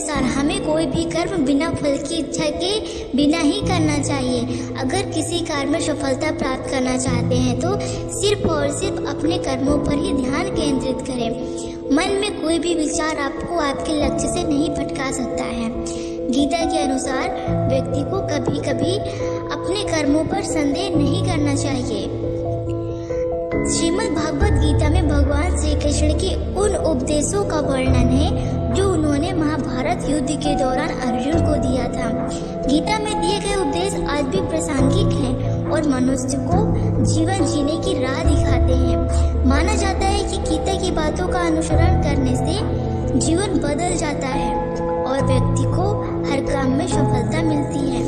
अनुसार हमें कोई भी कर्म बिना फल की इच्छा के बिना ही करना चाहिए। अगर किसी कार्य में सफलता प्राप्त करना चाहते हैं तो सिर्फ और सिर्फ अपने कर्मों पर ही ध्यान केंद्रित करें। मन में कोई भी विचार आपको आपके लक्ष्य से नहीं भटका सकता है। गीता के अनुसार व्यक्ति को कभी कभी अपने कर्मों पर संदेह नहीं करना चाहिए। श्रीमद् भागवत गीता में भगवान श्री कृष्ण के उन उपदेशों का वर्णन है जो उन्होंने महाभारत युद्ध के दौरान अर्जुन को दिया था। गीता में दिए गए उपदेश आज भी प्रासंगिक हैं और मनुष्य को जीवन जीने की राह दिखाते हैं। माना जाता है कि गीता की बातों का अनुसरण करने से जीवन बदल जाता है और व्यक्ति को हर काम में सफलता मिलती है।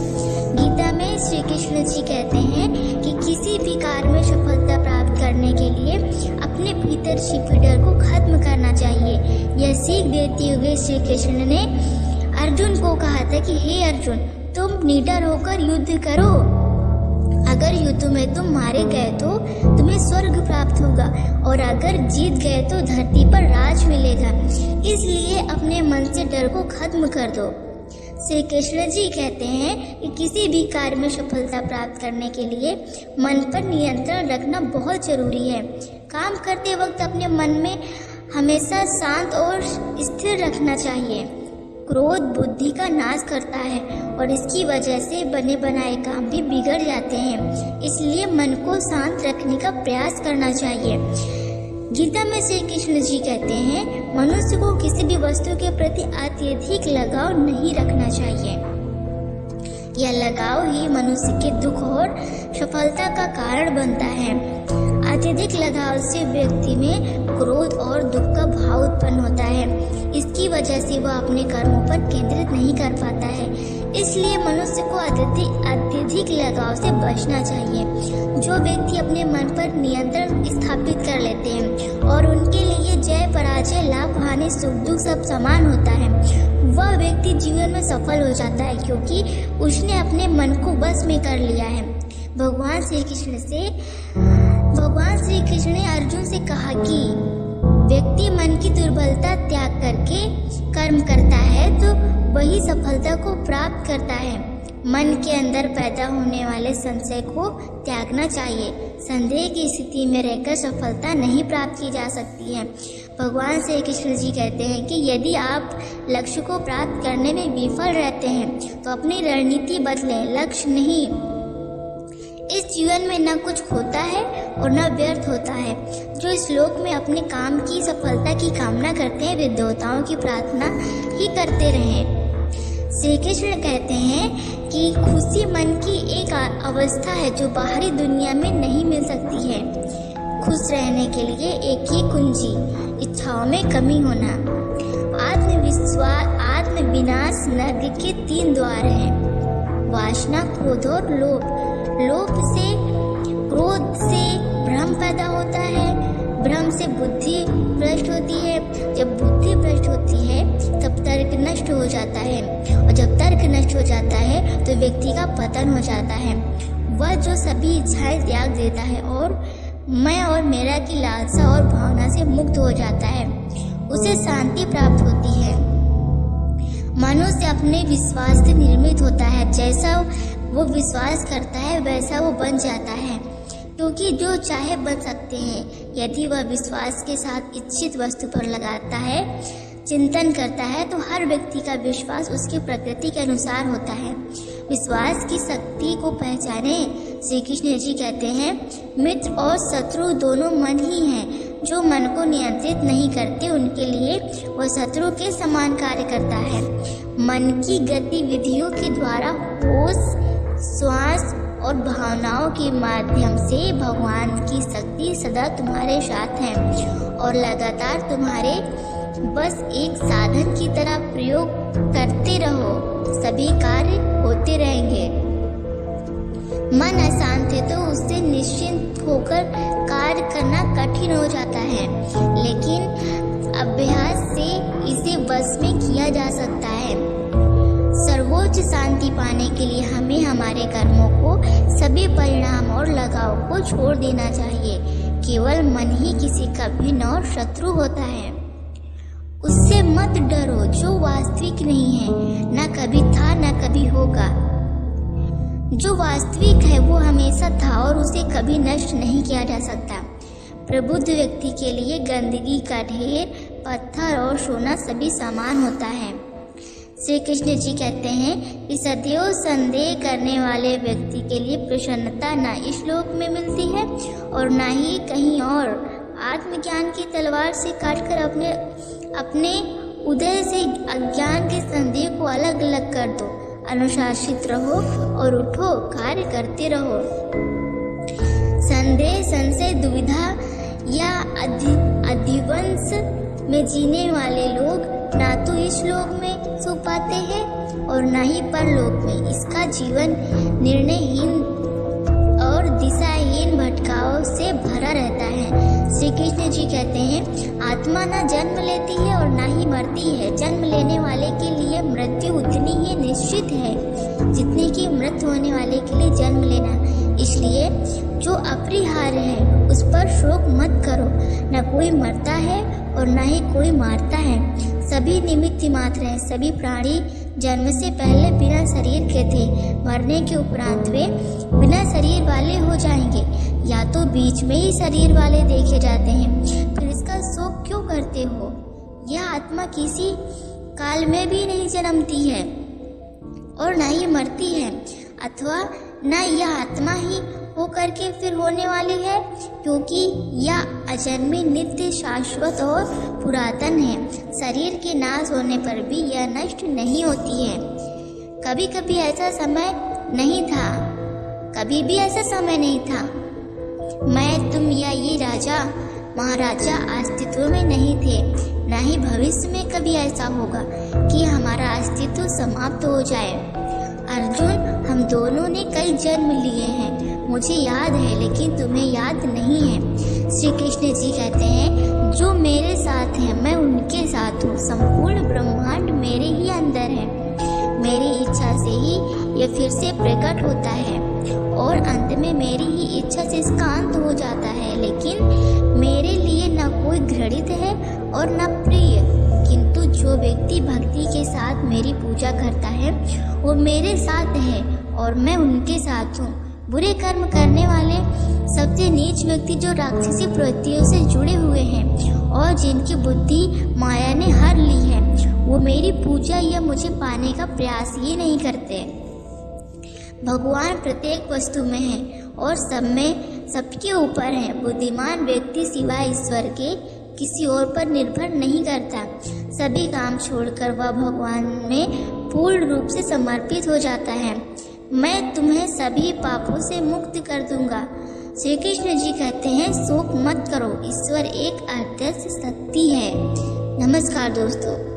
गीता में श्री कृष्ण जी कहते हैं कि किसी भी कार्य में सफलता प्राप्त करने के लिए अपने भीतर छिपे डर को खत्म करना चाहिए। यह सीख देते हुए श्री कृष्ण ने अर्जुन को कहा था कि हे अर्जुन, तुम निडर होकर युद्ध करो। अगर युद्ध में तुम मारे गए तो तुम्हें स्वर्ग प्राप्त होगा और अगर जीत गए तो धरती पर राज मिलेगा। इसलिए अपने मन से डर को खत्म कर दो। श्री कृष्ण जी कहते हैं कि किसी भी कार्य में सफलता प्राप्त करने के लिए मन पर नियंत्रण रखना बहुत जरूरी है। काम करते वक्त अपने मन में हमेशा शांत और स्थिर रखना चाहिए। क्रोध बुद्धि का नाश करता है और इसकी वजह से बने बनाए काम भी बिगड़ जाते हैं। इसलिए मन को शांत रखने का प्रयास करना चाहिए। गीता में श्री कृष्ण जी कहते हैं मनुष्य को किसी भी वस्तु के प्रति अत्यधिक लगाव नहीं रखना चाहिए। यह लगाव ही मनुष्य के दुख और सफलता का कारण बनता है। अत्यधिक लगाव से व्यक्ति में क्रोध और दुख का भाव उत्पन्न होता है। इसकी वजह से वह अपने कर्मों पर केंद्रित नहीं कर पाता है। इसलिए मनुष्य को अत्यधिक लगाव से बचना चाहिए। जो व्यक्ति अपने मन पर नियंत्रण स्थापित कर लेते हैं और उनके लिए जय पराजय लाभ हानि सुख दुख सब समान होता है, वह व्यक्ति जीवन में सफल हो जाता है क्योंकि उसने अपने मन को बस में कर लिया है। भगवान श्री कृष्ण ने अर्जुन से कहा कि व्यक्ति मन की दुर्बलता त्याग करके कर्म करता है तो वही सफलता को प्राप्त करता है। मन के अंदर पैदा होने वाले संशय को त्यागना चाहिए। संदेह की स्थिति में रहकर सफलता नहीं प्राप्त की जा सकती है। भगवान श्री कृष्ण जी कहते हैं कि यदि आप लक्ष्य को प्राप्त करने में विफल रहते हैं तो अपनी रणनीति बदलें, लक्ष्य नहीं। इस जीवन में न कुछ होता है और न व्यर्थ होता है। जो इस लोक में अपने काम की सफलता की कामना करते हैं वे देवताओं की प्रार्थना ही करते रहें। श्री कृष्ण कहते हैं कि खुशी मन की एक अवस्था है जो बाहरी दुनिया में नहीं मिल सकती है। खुश रहने के लिए एक ही कुंजी, इच्छाओं में कमी होना। आत्म विनाश नरक के 3 द्वार हैं, वासना, क्रोध और लोभ। क्रोध से भ्रम पैदा होता है, भ्रम से बुद्धि भ्रष्ट होती है। जब बुद्धि भ्रष्ट होती है तब तर्क नष्ट हो जाता है और जब तर्क नष्ट हो जाता है तो व्यक्ति का पतन हो जाता है। वह जो सभी इच्छाएं त्याग देता है और मैं और मेरा की लालसा और भावना से मुक्त हो जाता है, उसे शांति प्राप्त होती है। मनुष्य अपने विश्वास से निर्मित होता है। जैसा वो विश्वास करता है वैसा वो बन जाता है, क्योंकि जो चाहे बन सकते हैं यदि वह विश्वास के साथ इच्छित वस्तु पर लगाता है, चिंतन करता है तो हर व्यक्ति का विश्वास उसकी प्रकृति के अनुसार होता है। विश्वास की शक्ति को पहचाने। श्री कृष्ण जी कहते हैं मित्र और शत्रु दोनों मन ही हैं। जो मन को नियंत्रित नहीं करते उनके लिए वह शत्रु के समान कार्य करता है। मन की गतिविधियों के द्वारा होश, श्वास और भावनाओं के माध्यम से भगवान की शक्ति सदा तुम्हारे साथ है और लगातार तुम्हारे बस एक साधन की तरह प्रयोग करते रहो, सभी कार्य होते रहेंगे। मन अशांत है तो उससे निश्चिंत होकर कार्य करना कठिन हो जाता है, लेकिन अभ्यास से इसे बस में किया जा सकता है। सर्वोच्च शांति पाने के लिए हमें हमारे कर्मों को, सभी परिणाम और लगाव को छोड़ देना चाहिए। केवल मन ही किसी का भिन्न और शत्रु होता है। उससे उससे मत डरो जो वास्तविक नहीं है, न कभी था न कभी होगा। जो वास्तविक है वो हमेशा था और उसे कभी नष्ट नहीं किया जा सकता। प्रबुद्ध व्यक्ति के लिए गंदगी का ढेर, पत्थर और सोना सभी समान होता है। श्री कृष्ण जी कहते हैं कि सदैव संदेह करने वाले व्यक्ति के लिए प्रसन्नता न इस लोक में मिलती है और न ही कहीं और। आत्मज्ञान की तलवार से काटकर अपने उदय से अज्ञान के संदेह को अलग अलग कर दो। अनुशासित रहो और उठो, कार्य करते रहो। संदेह, संशय, दुविधा या अधिवंश में जीने वाले लोग ना तो इस लोक में सुख पाते हैं और ना ही परलोक में। इसका जीवन निर्णयहीन और दिशाहीन भटकाव से भरा रहता है। श्री कृष्ण जी कहते हैं आत्मा ना जन्म लेती है और ना ही मरती है। जन्म लेने वाले के लिए मृत्यु उतनी ही निश्चित है जितनी कि मृत्यु होने वाले के लिए जन्म लेना। इसलिए जो अपरिहार्य है उस पर शोक मत करो। न कोई मरता है और न ही कोई मारता है। सभी निमित्त मात्र हैं। सभी प्राणी जन्म से पहले बिना शरीर के थे। मरने के उपरांत वे बिना शरीर वाले हो जाएंगे या तो बीच में ही शरीर वाले देखे जाते हैं। फिर इसका शोक क्यों करते हो? यह आत्मा किसी काल में भी नहीं जन्मती है और न ही मरती है, अथवा न यह आत्मा ही होकर के फिर होने वाली है, क्योंकि यह अजन्मी, नित्य, शाश्वत और पुरातन है। शरीर के नाश होने पर भी यह नष्ट नहीं होती है। कभी कभी ऐसा समय नहीं था, कभी भी ऐसा समय नहीं था। मैं, तुम या ये राजा महाराजा अस्तित्व में नहीं थे। न ही भविष्य में कभी ऐसा होगा कि हमारा अस्तित्व समाप्त हो जाए। अर्जुन, हम दोनों ने कई जन्म लिए हैं। मुझे याद है लेकिन तुम्हें याद नहीं है। श्री कृष्ण जी कहते हैं जो मेरे साथ हैं मैं उनके साथ हूँ। संपूर्ण ब्रह्मांड मेरे ही अंदर है। मेरी इच्छा से ही यह फिर से प्रकट होता है और अंत में मेरी ही इच्छा से इसका अंत हो जाता है। लेकिन मेरे लिए न कोई घृणित है और न प्रिय, किंतु जो व्यक्ति भक्ति के साथ मेरी पूजा करता है वो मेरे साथ है और मैं उनके साथ हूँ। बुरे कर्म करने वाले सबसे नीच व्यक्ति जो राक्षसी प्रवृत्तियों से जुड़े हुए हैं और जिनकी बुद्धि माया ने हर ली है, वो मेरी पूजा या मुझे पाने का प्रयास ही नहीं करते। भगवान प्रत्येक वस्तु में है और सब में सबके ऊपर है। बुद्धिमान व्यक्ति सिवाय ईश्वर के किसी और पर निर्भर नहीं करता। सभी काम छोड़कर वह भगवान में पूर्ण रूप से समर्पित हो जाता है। मैं तुम्हें सभी पापों से मुक्त कर दूंगा। श्री कृष्ण जी कहते हैं शोक मत करो, ईश्वर एक अदृश्य शक्ति है। नमस्कार दोस्तों।